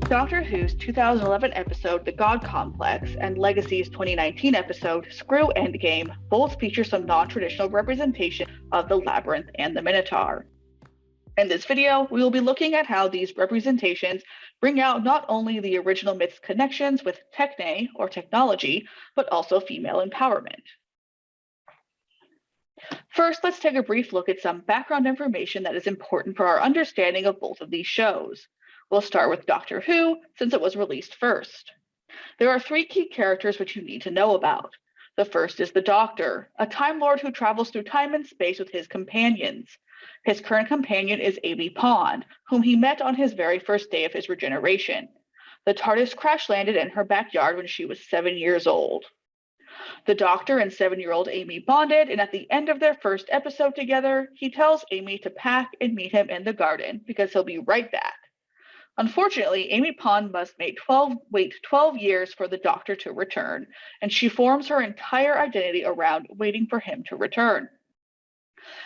Doctor Who's 2011 episode The God Complex and Legacy's 2019 episode Screw Endgame both feature some non-traditional representation of the Labyrinth and the Minotaur. In this video, we will be looking at how these representations bring out not only the original myth's connections with techne, or technology, but also female empowerment. First, let's take a brief look at some background information that is important for our understanding of both of these shows. We'll start with Doctor Who, since it was released first. There are three key characters which you need to know about. The first is the Doctor, a Time Lord who travels through time and space with his companions. His current companion is Amy Pond, whom he met on his very first day of his regeneration. The TARDIS crash landed in her backyard when she was 7 years old. The Doctor and 7-year-old Amy bonded, and at the end of their first episode together, he tells Amy to pack and meet him in the garden because he'll be right back. Unfortunately, Amy Pond must wait 12 years for the Doctor to return, and she forms her entire identity around waiting for him to return.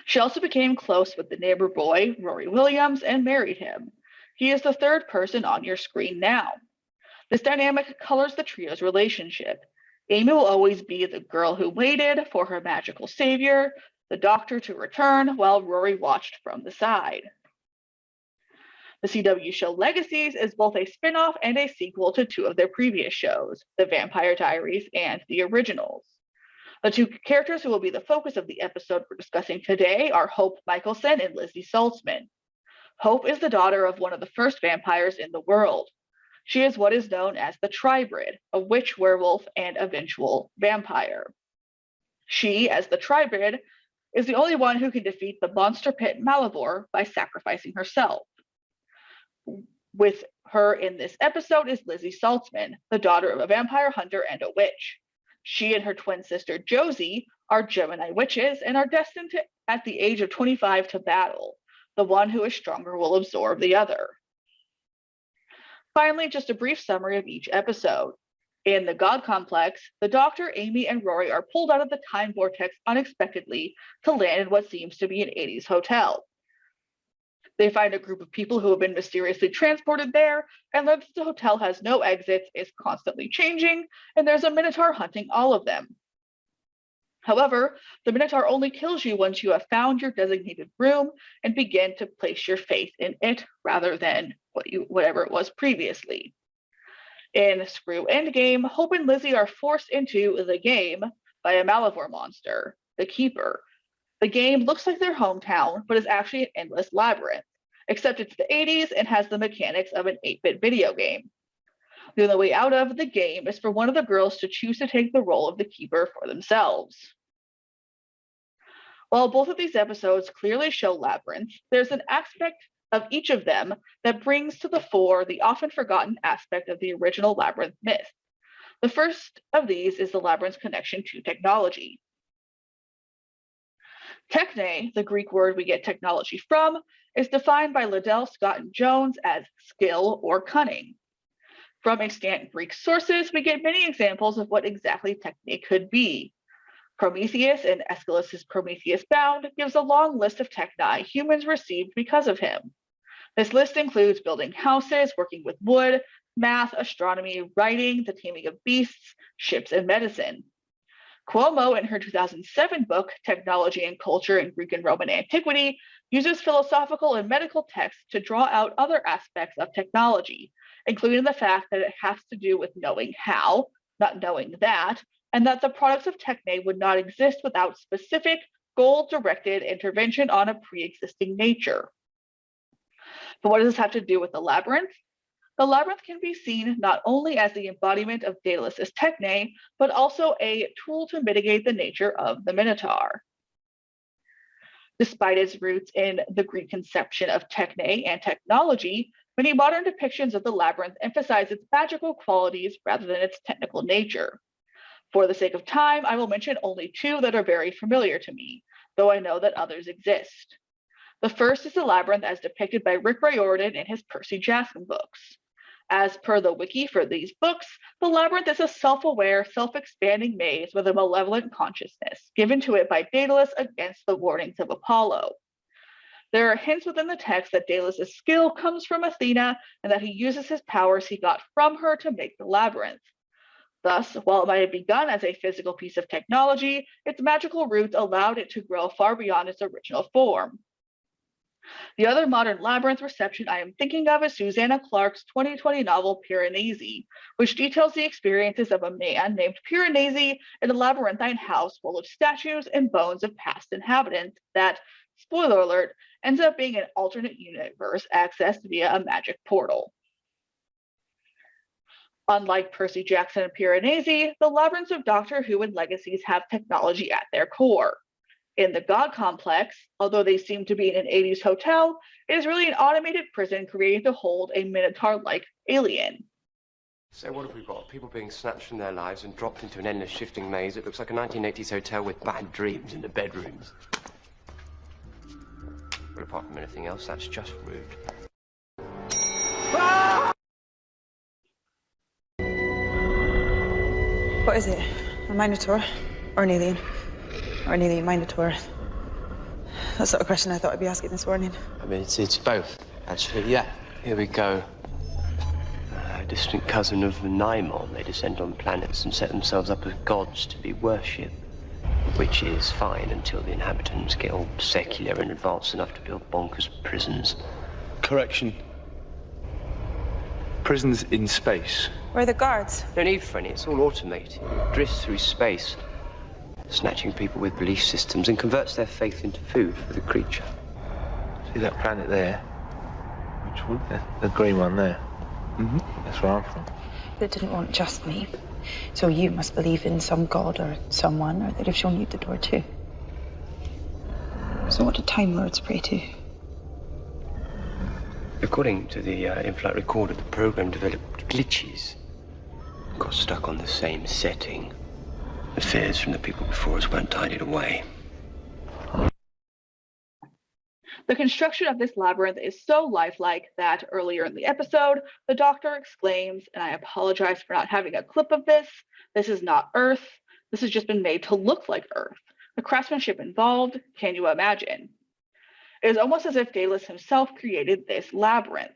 She also became close with the neighbor boy, Rory Williams, and married him. He is the third person on your screen now. This dynamic colors the trio's relationship. Amy will always be the girl who waited for her magical savior, the Doctor to return, while Rory watched from the side. The CW show Legacies is both a spin-off and a sequel to two of their previous shows, The Vampire Diaries and The Originals. The two characters who will be the focus of the episode we're discussing today are Hope Michelson and Lizzie Saltzman. Hope is the daughter of one of the first vampires in the world. She is what is known as the Tribrid, a witch, werewolf, and eventual vampire. She, as the Tribrid, is the only one who can defeat the monster pit Malivore by sacrificing herself. With her in this episode is Lizzie Saltzman, the daughter of a vampire hunter and a witch. She and her twin sister Josie are Gemini witches and are destined to, at the age of 25, to battle. The one who is stronger will absorb the other. Finally, just a brief summary of each episode. In The God Complex, the Doctor, Amy, and Rory are pulled out of the time vortex unexpectedly to land in what seems to be an 80s hotel. They find a group of people who have been mysteriously transported there and learn that the hotel has no exits, is constantly changing, and there's a Minotaur hunting all of them. However, the Minotaur only kills you once you have found your designated room and begin to place your faith in it rather than whatever it was previously. In Screw Endgame, Hope and Lizzie are forced into the game by a Malivore monster, the Keeper. The game looks like their hometown, but is actually an endless labyrinth, except it's the 80s and has the mechanics of an 8-bit video game. The only way out of the game is for one of the girls to choose to take the role of the Keeper for themselves. While both of these episodes clearly show labyrinths, there's an aspect of each of them that brings to the fore the often forgotten aspect of the original labyrinth myth. The first of these is the labyrinth's connection to technology. Techne, the Greek word we get technology from, is defined by Liddell, Scott, and Jones as skill or cunning. From extant Greek sources, we get many examples of what exactly techne could be. Prometheus in Aeschylus's Prometheus Bound gives a long list of techni humans received because of him. This list includes building houses, working with wood, math, astronomy, writing, the taming of beasts, ships, and medicine. Cuomo, in her 2007 book, Technology and Culture in Greek and Roman Antiquity, uses philosophical and medical texts to draw out other aspects of technology, including the fact that it has to do with knowing how, not knowing that, and that the products of techne would not exist without specific, goal-directed intervention on a pre-existing nature. But what does this have to do with the labyrinth? The labyrinth can be seen not only as the embodiment of Daedalus's techne, but also a tool to mitigate the nature of the Minotaur. Despite its roots in the Greek conception of techne and technology, many modern depictions of the labyrinth emphasize its magical qualities rather than its technical nature. For the sake of time, I will mention only two that are very familiar to me, though I know that others exist. The first is the labyrinth as depicted by Rick Riordan in his Percy Jackson books. As per the wiki for these books, the labyrinth is a self-aware, self-expanding maze with a malevolent consciousness, given to it by Daedalus against the warnings of Apollo. There are hints within the text that Daedalus' skill comes from Athena and that he uses his powers he got from her to make the labyrinth. Thus, while it might have begun as a physical piece of technology, its magical roots allowed it to grow far beyond its original form. The other modern labyrinth reception I am thinking of is Susanna Clarke's 2020 novel Piranesi, which details the experiences of a man named Piranesi in a labyrinthine house full of statues and bones of past inhabitants that, spoiler alert, ends up being an alternate universe accessed via a magic portal. Unlike Percy Jackson and Piranesi, the labyrinths of Doctor Who and Legacies have technology at their core. In the God Complex, although they seem to be in an 80s hotel, it is really an automated prison created to hold a Minotaur-like alien. So what have we got? People being snatched from their lives and dropped into an endless shifting maze. It looks like a 1980s hotel with bad dreams in the bedrooms. But apart from anything else, that's just rude. Ah! What is it? A Minotaur? Or an alien? Or an alien Minotaur? That's not a question I thought I'd be asking this morning. I mean, it's both, actually. Yeah, here we go. A distant cousin of the Naimon. They descend on planets and set themselves up as gods to be worshipped. Which is fine until the inhabitants get all secular and advanced enough to build bonkers prisons. Correction. Prisons in space. Where are the guards? No need for any. It's all automated. It drifts through space, snatching people with belief systems and converts their faith into food for the creature. See that planet there? Which one? The green one there. Mm-hmm. That's where I'm from. They didn't want just me. So you must believe in some god or someone, or they'd have shown you the door too. So what do Time Lords pray to? According to the in-flight recorder, the program developed glitches. Got stuck on the same setting. The fears from the people before us weren't tidied away. The construction of this labyrinth is so lifelike that earlier in the episode, the Doctor exclaims, and I apologize for not having a clip of this is not Earth. This has just been made to look like Earth. The craftsmanship involved, can you imagine? It is almost as if Daedalus himself created this labyrinth.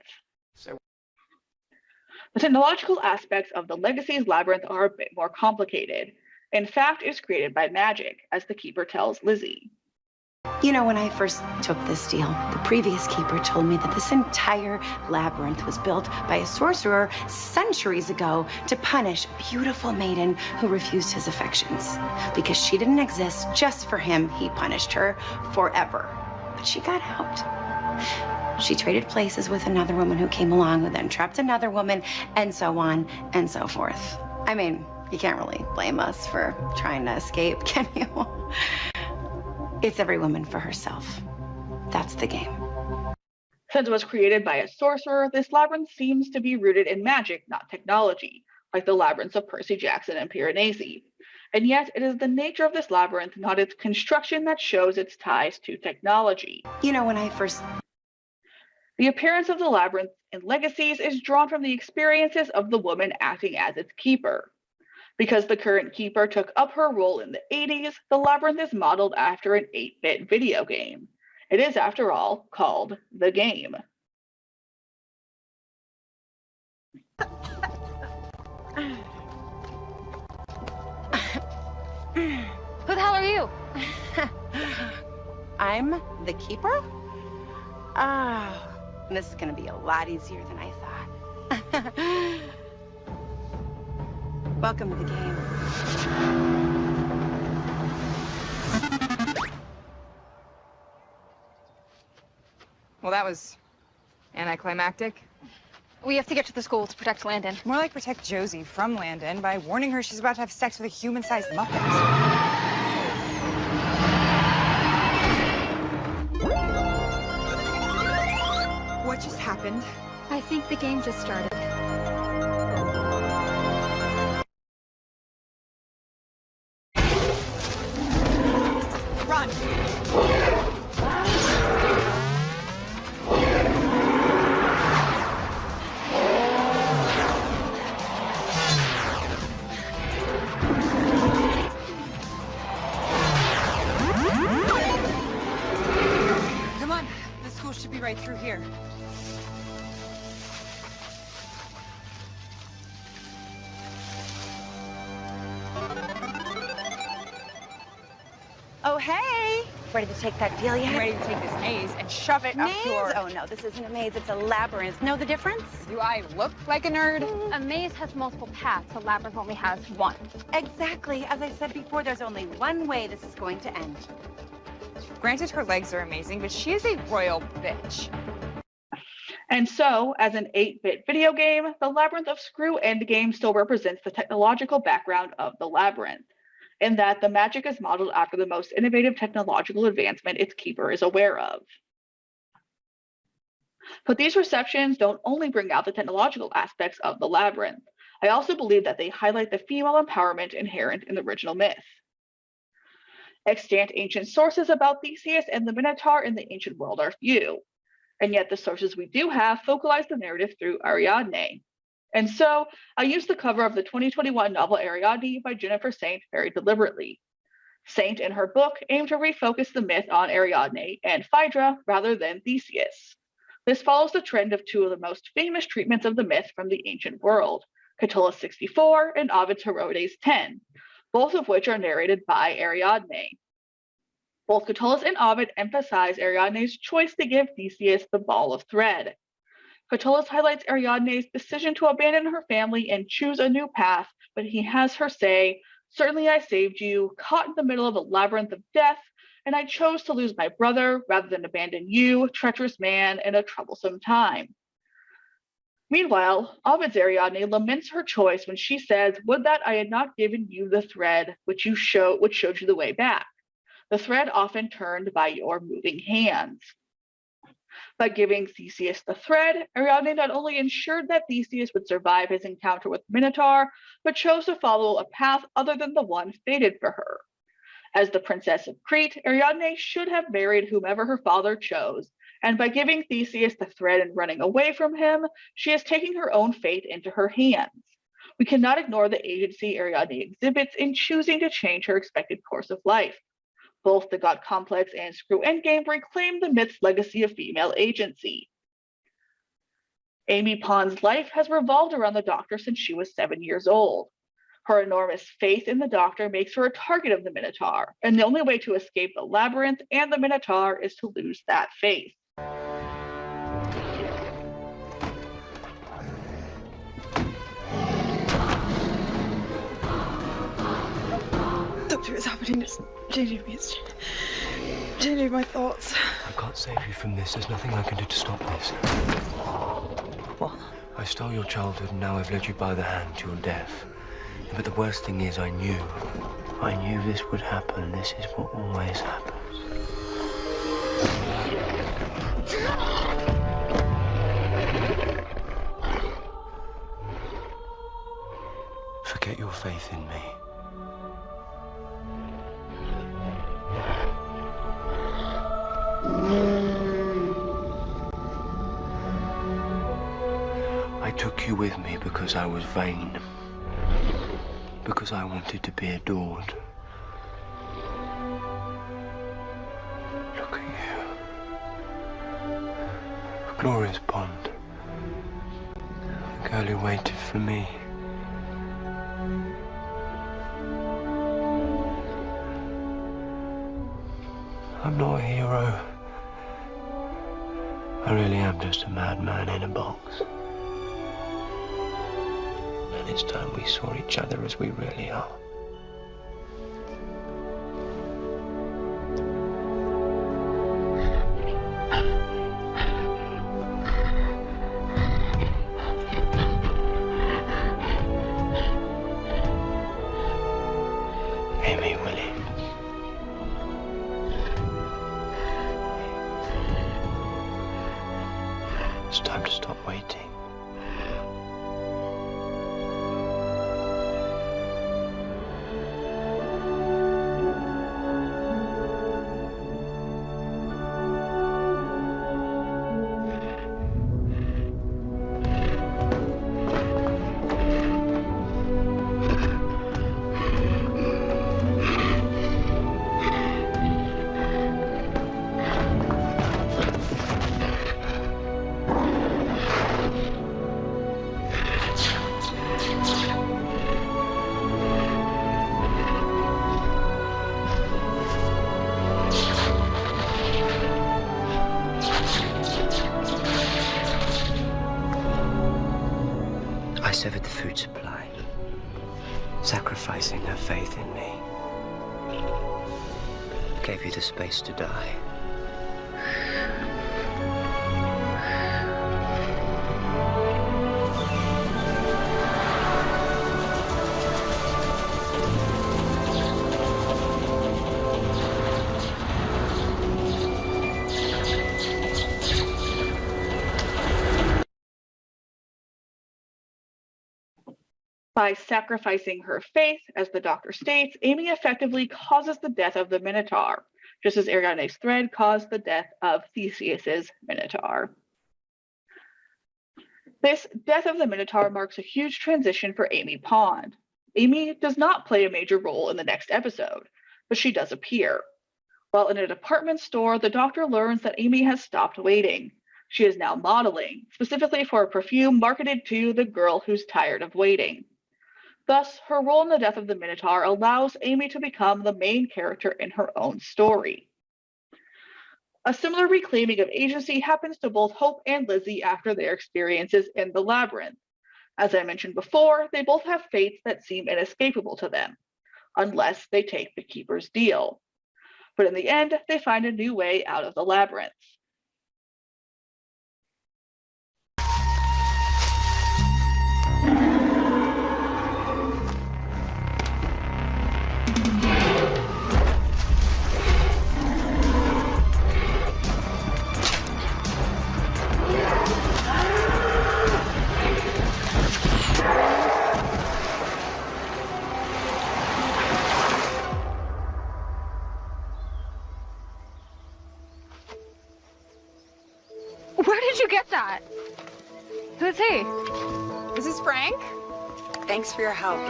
The technological aspects of the Legacies labyrinth are a bit more complicated. In fact, it was created by magic, as the Keeper tells Lizzie. You know, when I first took this deal, the previous keeper told me that this entire labyrinth was built by a sorcerer centuries ago to punish a beautiful maiden who refused his affections. Because she didn't exist just for him, he punished her forever. But she got out. She traded places with another woman who came along, who then trapped another woman, and so on and so forth. I mean, you can't really blame us for trying to escape, can you? It's every woman for herself. That's the game. Since it was created by a sorcerer, this labyrinth seems to be rooted in magic, not technology, like the labyrinths of Percy Jackson and Piranesi. And yet, it is the nature of this labyrinth, not its construction, that shows its ties to technology. You know, when I first... The appearance of the labyrinth in Legacies is drawn from the experiences of the woman acting as its keeper. Because the current keeper took up her role in the 80s, the labyrinth is modeled after an 8-bit video game. It is, after all, called The Game. Who the hell are you? I'm the keeper? Ah, this is gonna be a lot easier than I thought. Welcome to the game. Well, that was anticlimactic. We have to get to the school to protect Landon. More like protect Josie from Landon by warning her she's about to have sex with a human-sized Muppet. What just happened? I think the game just started. Run! Come on, this hey. Ready to take that deal yet? I'm ready to take this maze and shove it up Maze? your... Oh, no, this isn't a maze. It's a labyrinth. Know the difference? Do I look like a nerd? A maze has multiple paths. A labyrinth only has one. Exactly. As I said before, there's only one way this is going to end. Granted, her legs are amazing, but she is a royal bitch. And so, as an 8-bit video game, the Labyrinth of Screw Endgame still represents the technological background of the Labyrinth, in that the magic is modeled after the most innovative technological advancement its keeper is aware of. But these receptions don't only bring out the technological aspects of the Labyrinth. I also believe that they highlight the female empowerment inherent in the original myth. Extant ancient sources about Theseus and the Minotaur in the ancient world are few, and yet the sources we do have focalize the narrative through Ariadne. And so I used the cover of the 2021 novel Ariadne by Jennifer Saint very deliberately. Saint, in her book, aimed to refocus the myth on Ariadne and Phaedra rather than Theseus. This follows the trend of two of the most famous treatments of the myth from the ancient world, Catullus 64 and Ovid's Heroides 10, both of which are narrated by Ariadne. Both Catullus and Ovid emphasize Ariadne's choice to give Theseus the ball of thread. Catullus highlights Ariadne's decision to abandon her family and choose a new path, but he has her say, "Certainly I saved you, caught in the middle of a labyrinth of death, and I chose to lose my brother rather than abandon you, treacherous man, in a troublesome time." Meanwhile, Ovid's Ariadne laments her choice when she says, "Would that I had not given you the thread which showed you the way back, the thread often turned by your moving hands." By giving Theseus the thread, Ariadne not only ensured that Theseus would survive his encounter with Minotaur, but chose to follow a path other than the one fated for her. As the princess of Crete, Ariadne should have married whomever her father chose, and by giving Theseus the thread and running away from him, she is taking her own fate into her hands. We cannot ignore the agency Ariadne exhibits in choosing to change her expected course of life. Both the God Complex and Screw Endgame reclaim the myth's legacy of female agency. Amy Pond's life has revolved around the Doctor since she was 7 years old. Her enormous faith in the Doctor makes her a target of the Minotaur, and the only way to escape the Labyrinth and the Minotaur is to lose that faith. Doctor, it's happening. It's changing me. It's changing my thoughts. I can't save you from this. There's nothing I can do to stop this. What? I stole your childhood and now I've led you by the hand to your death. But the worst thing is I knew this would happen. This is what always happens. Forget your faith in me. I took you with me because I was vain. Because I wanted to be adored. Look at you. A glorious Bond. The girl who waited for me. I'm not a hero. I really am just a madman in a box. And it's time we saw each other as we really are. Amy Williams. It's time to stop waiting. I severed the food supply, sacrificing her faith in me. Gave you the space to die. By sacrificing her faith, as the Doctor states, Amy effectively causes the death of the Minotaur, just as Ariadne's thread caused the death of Theseus's Minotaur. This death of the Minotaur marks a huge transition for Amy Pond. Amy does not play a major role in the next episode, but she does appear. While in a department store, the Doctor learns that Amy has stopped waiting. She is now modeling, specifically for a perfume marketed to the girl who's tired of waiting. Thus, her role in the death of the Minotaur allows Amy to become the main character in her own story. A similar reclaiming of agency happens to both Hope and Lizzie after their experiences in the labyrinth. As I mentioned before, they both have fates that seem inescapable to them, unless they take the Keeper's deal. But in the end, they find a new way out of the labyrinth. Where did you get that? Who's he? This is Frank. Thanks for your help.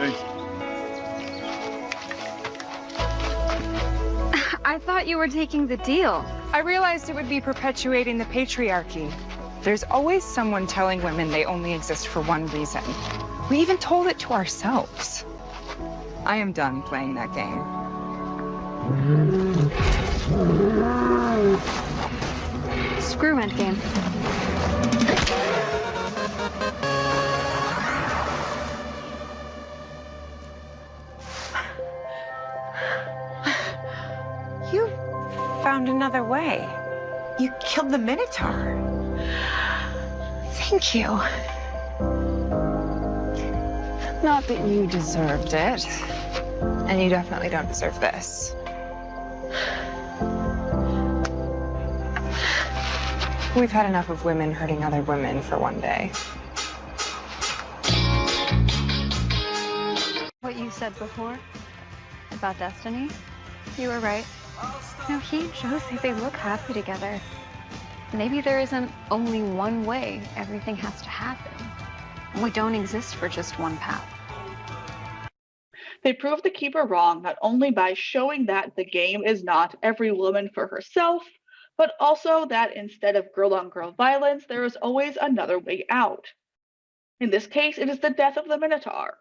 I thought you were taking the deal. I realized it would be perpetuating the patriarchy. There's always someone telling women they only exist for one reason. We even told it to ourselves. I am done playing that game. Screw Endgame. You found another way. You killed the Minotaur. Thank you. Not that you deserved it. And you definitely don't deserve this. We've had enough of women hurting other women for one day. What you said before about destiny, you were right. No, he and Josie, they look happy together. Maybe there isn't only one way everything has to happen. We don't exist for just one path. They prove the Keeper wrong not only by showing that the game is not every woman for herself, but also that instead of girl-on-girl violence, there is always another way out. In this case, it is the death of the Minotaur.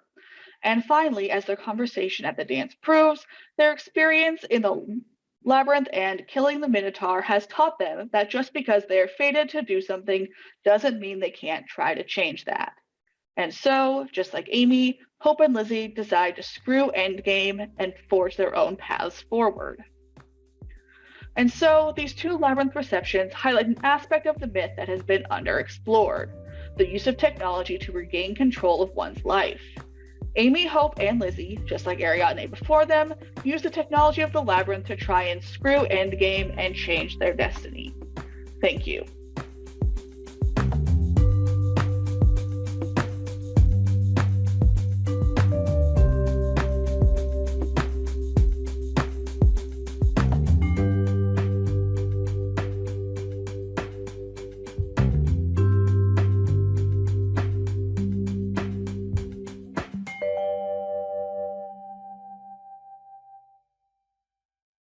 And finally, as their conversation at the dance proves, their experience in the labyrinth and killing the Minotaur has taught them that just because they are fated to do something doesn't mean they can't try to change that. And so, just like Amy, Hope and Lizzie decide to screw Endgame and forge their own paths forward. And so, these two labyrinth receptions highlight an aspect of the myth that has been underexplored: the use of technology to regain control of one's life. Amy, Hope, and Lizzie, just like Ariadne before them, use the technology of the labyrinth to try and screw Endgame and change their destiny. Thank you.